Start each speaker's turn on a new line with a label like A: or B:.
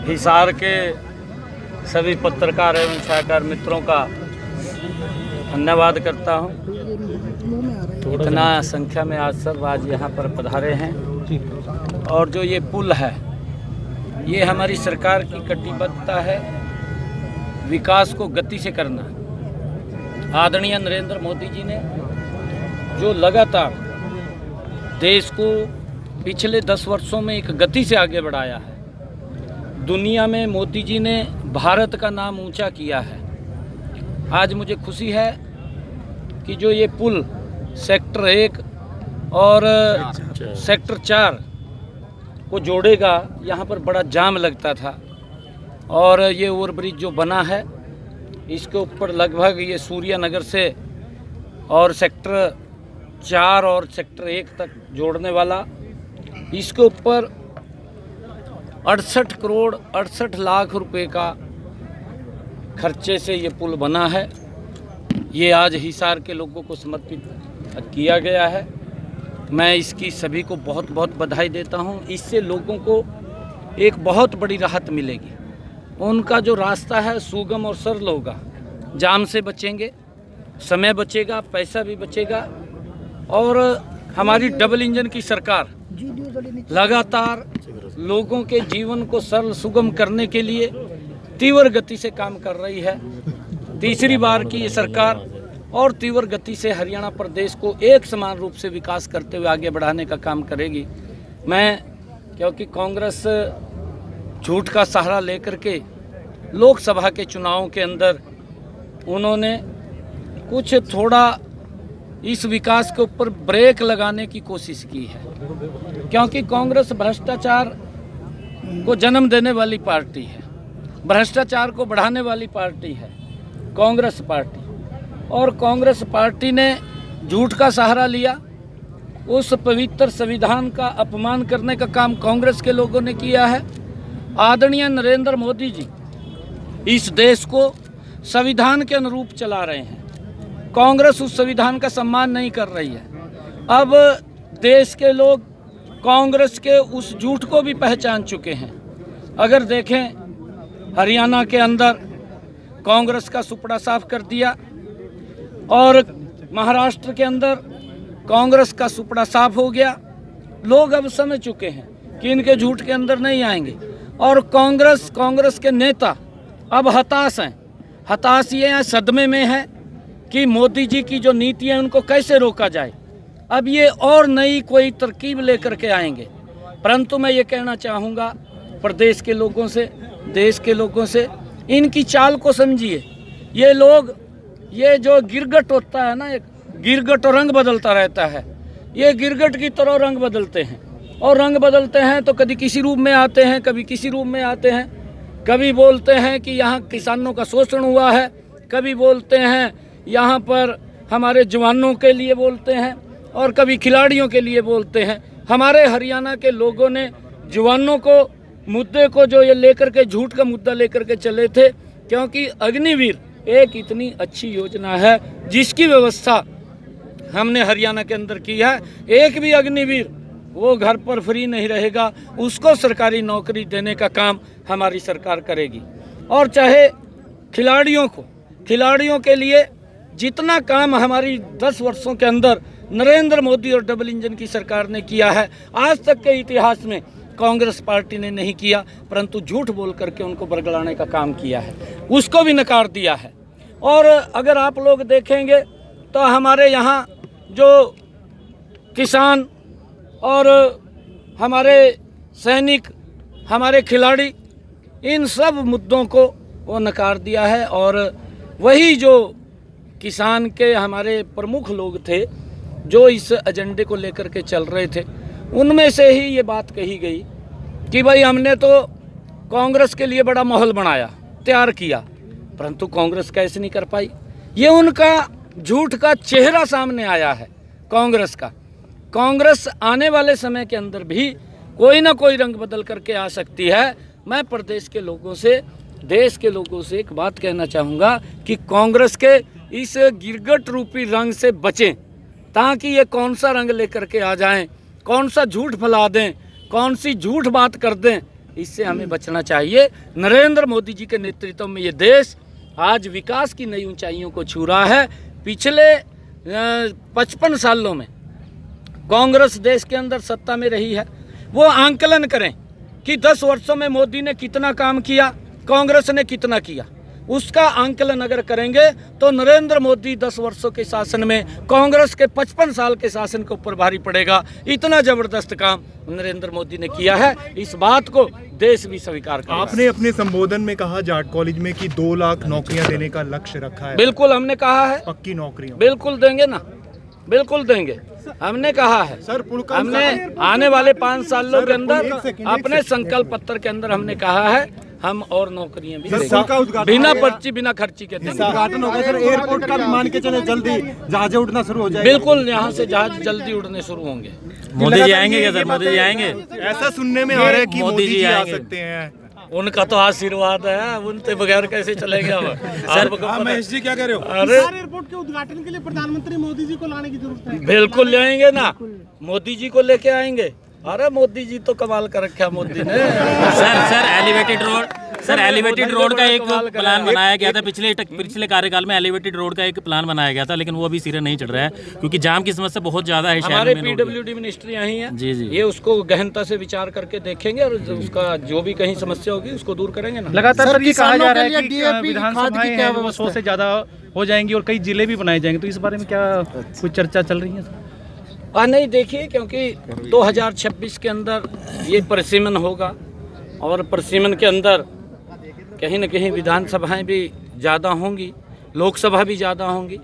A: हिसार के सभी पत्रकार एवं छायाकार मित्रों का धन्यवाद करता हूं। इतना संख्या में आज यहाँ पर पधारे हैं और जो ये पुल है ये हमारी सरकार की कटिबद्धता है विकास को गति से करना। आदरणीय नरेंद्र मोदी जी ने जो लगातार देश को पिछले 10 वर्षों में एक गति से आगे बढ़ाया है, दुनिया में मोदी जी ने भारत का नाम ऊंचा किया है। आज मुझे खुशी है कि जो ये पुल सेक्टर 1 और सेक्टर 4 को जोड़ेगा, यहाँ पर बड़ा जाम लगता था और ये ओवरब्रिज जो बना है इसके ऊपर लगभग ये सूर्या नगर से और सेक्टर 4 और सेक्टर 1 तक जोड़ने वाला, इसके ऊपर 68 करोड़ 68 लाख रुपए का खर्चे से ये पुल बना है। ये आज हिसार के लोगों को समर्पित किया गया है। मैं इसकी सभी को बहुत बहुत बधाई देता हूँ। इससे लोगों को एक बहुत बड़ी राहत मिलेगी। उनका जो रास्ता है सुगम और सरल होगा, जाम से बचेंगे, समय बचेगा, पैसा भी बचेगा और हमारी डबल इंजन की सरकार लगातार लोगों के जीवन को सरल सुगम करने के लिए तीव्र गति से काम कर रही है। तीसरी बार की ये सरकार और तीव्र गति से हरियाणा प्रदेश को एक समान रूप से विकास करते हुए आगे बढ़ाने का काम करेगी। मैं क्योंकि कांग्रेस झूठ का सहारा लेकर के लोकसभा के चुनावों के अंदर उन्होंने कुछ थोड़ा इस विकास के ऊपर ब्रेक लगाने की कोशिश की है, क्योंकि कांग्रेस भ्रष्टाचार को जन्म देने वाली पार्टी है, भ्रष्टाचार को बढ़ाने वाली पार्टी है कांग्रेस पार्टी। और कांग्रेस पार्टी ने झूठ का सहारा लिया, उस पवित्र संविधान का अपमान करने का काम कांग्रेस के लोगों ने किया है। आदरणीय नरेंद्र मोदी जी इस देश को संविधान के अनुरूप चला रहे हैं, कांग्रेस उस संविधान का सम्मान नहीं कर रही है। अब देश के लोग कांग्रेस के उस झूठ को भी पहचान चुके हैं। अगर देखें हरियाणा के अंदर कांग्रेस का सुपड़ा साफ कर दिया और महाराष्ट्र के अंदर कांग्रेस का सुपड़ा साफ हो गया। लोग अब समझ चुके हैं कि इनके झूठ के अंदर नहीं आएंगे और कांग्रेस के नेता अब हताश हैं। हताश ये हैं, सदमे में है कि मोदी जी की जो नीति है उनको कैसे रोका जाए। अब ये और नई कोई तरकीब लेकर के आएंगे। परंतु मैं ये कहना चाहूँगा प्रदेश के लोगों से, देश के लोगों से, इनकी चाल को समझिए। ये लोग, ये जो गिरगट होता है ना, एक गिरगट और रंग बदलता रहता है, ये गिरगट की तरह रंग बदलते हैं और रंग बदलते हैं तो कभी किसी रूप में आते हैं, कभी किसी रूप में आते हैं। कभी बोलते हैं कि यहाँ किसानों का शोषण हुआ है, कभी बोलते हैं यहाँ पर हमारे जवानों के लिए बोलते हैं और कभी खिलाड़ियों के लिए बोलते हैं। हमारे हरियाणा के लोगों ने जवानों को मुद्दे को जो ये लेकर के झूठ का मुद्दा लेकर के चले थे, क्योंकि अग्निवीर एक इतनी अच्छी योजना है जिसकी व्यवस्था हमने हरियाणा के अंदर की है। एक भी अग्निवीर वो घर पर फ्री नहीं रहेगा, उसको सरकारी नौकरी देने का काम हमारी सरकार करेगी। और चाहे खिलाड़ियों के लिए जितना काम हमारी 10 वर्षों के अंदर नरेंद्र मोदी और डबल इंजन की सरकार ने किया है, आज तक के इतिहास में कांग्रेस पार्टी ने नहीं किया, परंतु झूठ बोल करके उनको बरगलाने का काम किया है, उसको भी नकार दिया है। और अगर आप लोग देखेंगे तो हमारे यहाँ जो किसान और हमारे सैनिक, हमारे खिलाड़ी, इन सब मुद्दों को वो नकार दिया है। और वही जो किसान के हमारे प्रमुख लोग थे जो इस एजेंडे को लेकर के चल रहे थे, उनमें से ही ये बात कही गई कि भाई हमने तो कांग्रेस के लिए बड़ा माहौल बनाया, तैयार किया, परंतु कांग्रेस कैसे नहीं कर पाई। ये उनका झूठ का चेहरा सामने आया है कांग्रेस का। कांग्रेस आने वाले समय के अंदर भी कोई ना कोई रंग बदल करके आ सकती है। मैं प्रदेश के लोगों से, देश के लोगों से एक बात कहना चाहूँगा कि कांग्रेस के इस गिरगट रूपी रंग से बचें, ताकि ये कौन सा रंग लेकर के आ जाएं, कौन सा झूठ फैला दें, कौन सी झूठ बात कर दें इससे हमें बचना चाहिए। नरेंद्र मोदी जी के नेतृत्व में ये देश आज विकास की नई ऊंचाइयों को छू रहा है। पिछले 55 सालों में कांग्रेस देश के अंदर सत्ता में रही है। वो आंकलन करें कि 10 वर्षों में मोदी ने कितना काम किया, कांग्रेस ने कितना किया। उसका आंकलन अगर करेंगे तो नरेंद्र मोदी 10 वर्षों के शासन में कांग्रेस के 55 साल के शासन के ऊपर भारी पड़ेगा। इतना जबरदस्त काम नरेंद्र मोदी ने किया है, इस बात को देश भी स्वीकार करेगा।
B: आपने अपने संबोधन में कहा जाट कॉलेज में कि 2 लाख नौकरियां देने का लक्ष्य रखा है।
A: बिल्कुल हमने कहा है,
B: पक्की नौकरियां
A: बिल्कुल देंगे ना, बिल्कुल देंगे। हमने कहा है
B: सर,
A: हमने आने वाले 5 सालों के अंदर अपने संकल्प पत्र के अंदर हमने कहा है हम और नौकरियां भी देंगे, बिना पर्ची बिना खर्ची के देंगे।
C: उद्घाटन होगा सर, एयरपोर्ट का भी मान के चले जल्दी जहाजें उड़ना शुरू हो जाएगी।
A: बिल्कुल, यहाँ से जहाज जल्दी उड़ने शुरू होंगे।
D: मोदी जी आएंगे क्या सर? मोदी जी आएंगे?
B: ऐसा सुनने में आ रहा है कि मोदी जी आ सकते हैं।
A: उनका तो आशीर्वाद है, उनके बगैर कैसे चलेंगे हम।
C: सर महेश जी क्या कह रहे हो?
A: अरे
E: एयरपोर्ट के उद्घाटन के लिए प्रधानमंत्री मोदी जी को लाने की जरूरत है।
A: बिल्कुल ले आएंगे ना, मोदी जी को लेके आएंगे। अरे मोदी जी तो कमाल कर रखा मोदी ने।
D: सर एलिवेटेड रोड का एक प्लान बनाया गया था पिछले कार्यकाल में। एलिवेटेड रोड का एक प्लान बनाया गया था, लेकिन वो अभी सिरे नहीं चढ़ रहा है क्योंकि जाम की समस्या बहुत ज्यादा है।
A: हमारे पीडब्ल्यूडी मिनिस्ट्री यही है
D: जी,
A: ये उसको गहनता से विचार करके देखेंगे और उसका जो भी कहीं समस्या होगी उसको दूर करेंगे ना।
F: लगातार सर ये कहा जा रहा है कि विधानसभाएं हैं वो 100 से ज्यादा हो जाएंगी और कई जिले भी बनाए जाएंगे, तो इस बारे में क्या कुछ चर्चा चल रही है?
A: नहीं, देखिए, क्योंकि 2026 के अंदर ये परिसीमन होगा और परिसीमन के अंदर कहीं न कहीं विधानसभाएं भी ज़्यादा होंगी, लोकसभा भी ज़्यादा होंगी।